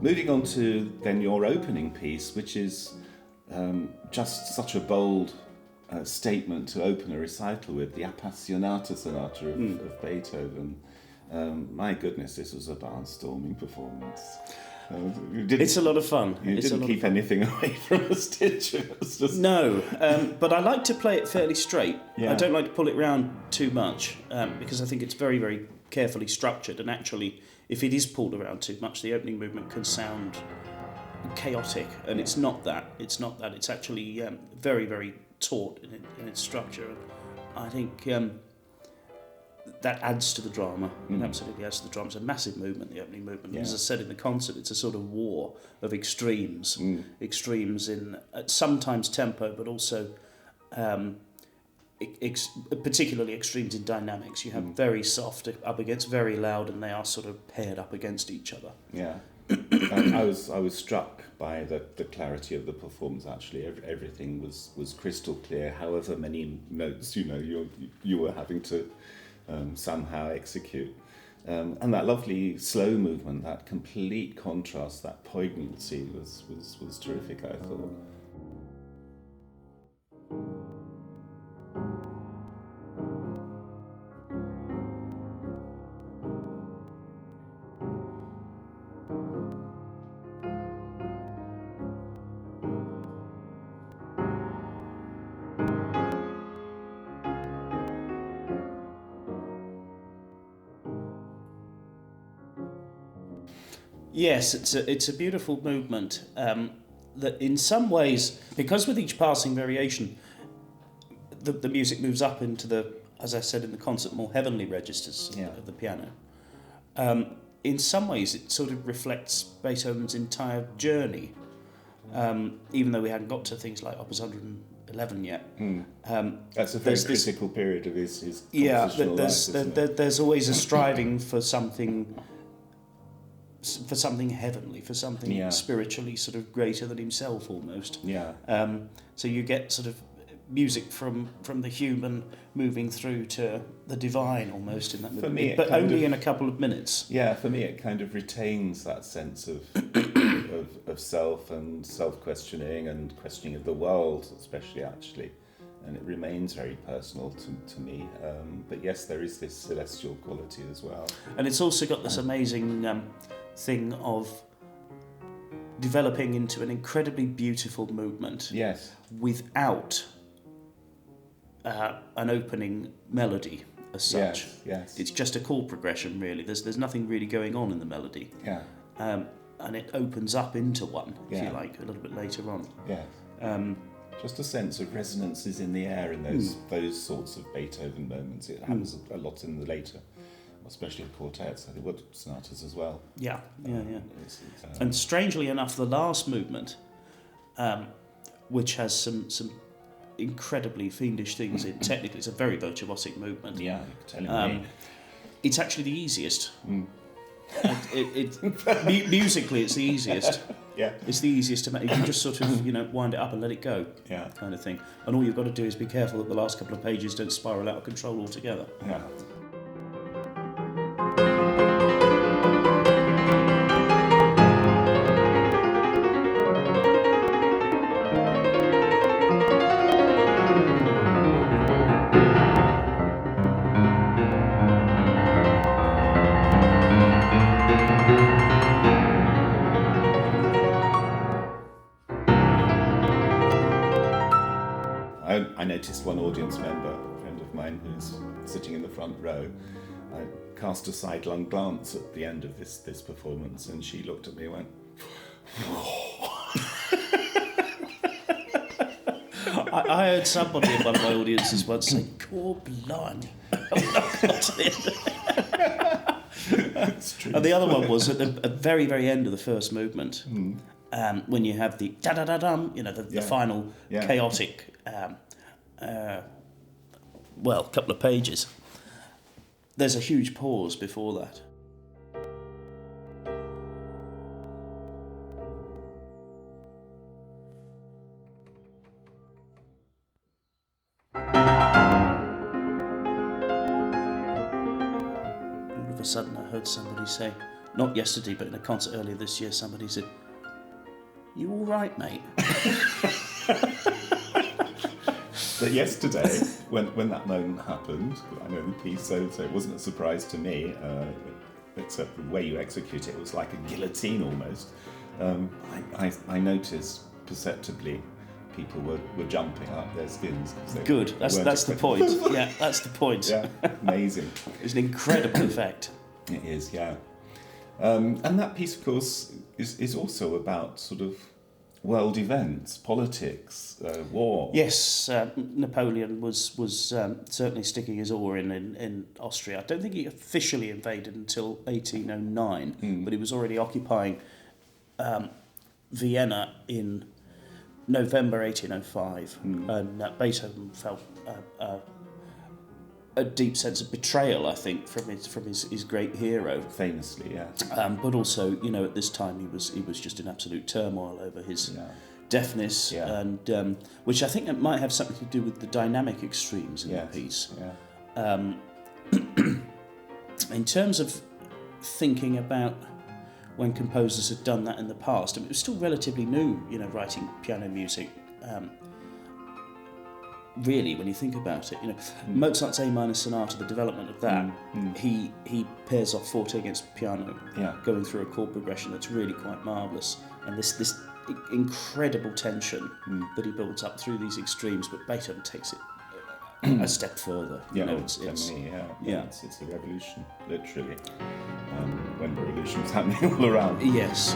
Moving on to then your opening piece, which is just such a bold statement to open a recital with, the Appassionata Sonata of Beethoven. My goodness, this was a barnstorming performance. It's a lot of fun. You didn't keep anything away from us, did you? No, but I like to play it fairly straight. Yeah. I don't like to pull it round too much because I think it's very, very carefully structured, and actually, if it is pulled around too much, the opening movement can sound chaotic, and it's not that. It's not that. It's actually very, very taut in its structure. I think that adds to the drama. It absolutely adds to the drama. It's a massive movement, the opening movement. Yeah. As I said in the concert, it's a sort of war of extremes. Extremes in sometimes tempo, but also particularly extremes in dynamics. You have very soft up against very loud, and they are sort of paired up against each other. Yeah. I was struck by the clarity of the performance. Actually, everything was crystal clear. However many notes you were having to somehow execute, and that lovely slow movement, that complete contrast, that poignancy was terrific, I thought. Yes, it's a beautiful movement that in some ways, because with each passing variation, the music moves up into the, as I said in the concert, more heavenly registers of the piano. In some ways, it sort of reflects Beethoven's entire journey, even though we hadn't got to things like Opus 111 yet. That's a very critical period of his compositional life, isn't it? There's always a striving for something heavenly, for something spiritually sort of greater than himself almost. So you get sort of music from the human moving through to the divine almost in that movement, me, but only in a couple of minutes. Yeah, for me it kind of retains that sense of self and self-questioning and questioning of the world, especially actually, and it remains very personal to me. But yes, there is this celestial quality as well. And it's also got this amazing thing of developing into an incredibly beautiful movement. Yes. Without an opening melody as such. Yes. It's just a chord progression really. There's nothing really going on in the melody. Yeah. And it opens up into one, if you like, a little bit later on. Yes. Just a sense of resonances in the air in those sorts of Beethoven moments. It happens a lot in the later, especially in quartets. I think what sonatas as well. Yeah. And strangely enough, the last movement, which has some incredibly fiendish things in. Technically, it's a very virtuosic movement. Yeah, you're telling me. It's actually the easiest. Musically, it's the easiest. Yeah. It's the easiest to make. You can just sort of, wind it up and let it go. Yeah. Kind of thing. And all you've got to do is be careful that the last couple of pages don't spiral out of control altogether. Yeah. I noticed one audience member, a friend of mine who's sitting in the front row, cast a sidelong glance at the end of this performance, and she looked at me and went, I heard somebody in one of my audiences once say, "God blimey." That's true. And the other one was at the very, very end of the first movement, when you have the da-da-da-dum, the final chaotic, couple of pages. There's a huge pause before that. All of a sudden I heard somebody say, not yesterday, but in a concert earlier this year, somebody said, "You all right, mate?" But yesterday, when that moment happened, I know the piece, so it wasn't a surprise to me, except the way you execute it, it was like a guillotine almost. I noticed perceptibly people were jumping up their skins. Good, that's the point. Yeah, that's the point. Yeah, amazing. It's an incredible effect. It is, yeah. And that piece, of course, is also about sort of world events, politics, war. Yes, Napoleon was certainly sticking his oar in Austria. I don't think he officially invaded until 1809, but he was already occupying Vienna in November 1805, and Beethoven felt a deep sense of betrayal, I think, from his great hero. Famously, yeah. But also, at this time he was just in absolute turmoil over his deafness, and which I think it might have something to do with the dynamic extremes in the piece. Yeah. In terms of thinking about when composers had done that in the past, it was still relatively new, writing piano music. Really, when you think about it, Mozart's A minor sonata, the development of that, he pairs off forte against piano, going through a chord progression that's really quite marvellous, and this incredible tension that he builds up through these extremes. But Beethoven takes it a step further. It's a revolution, literally. When revolution's happening all around. Yes.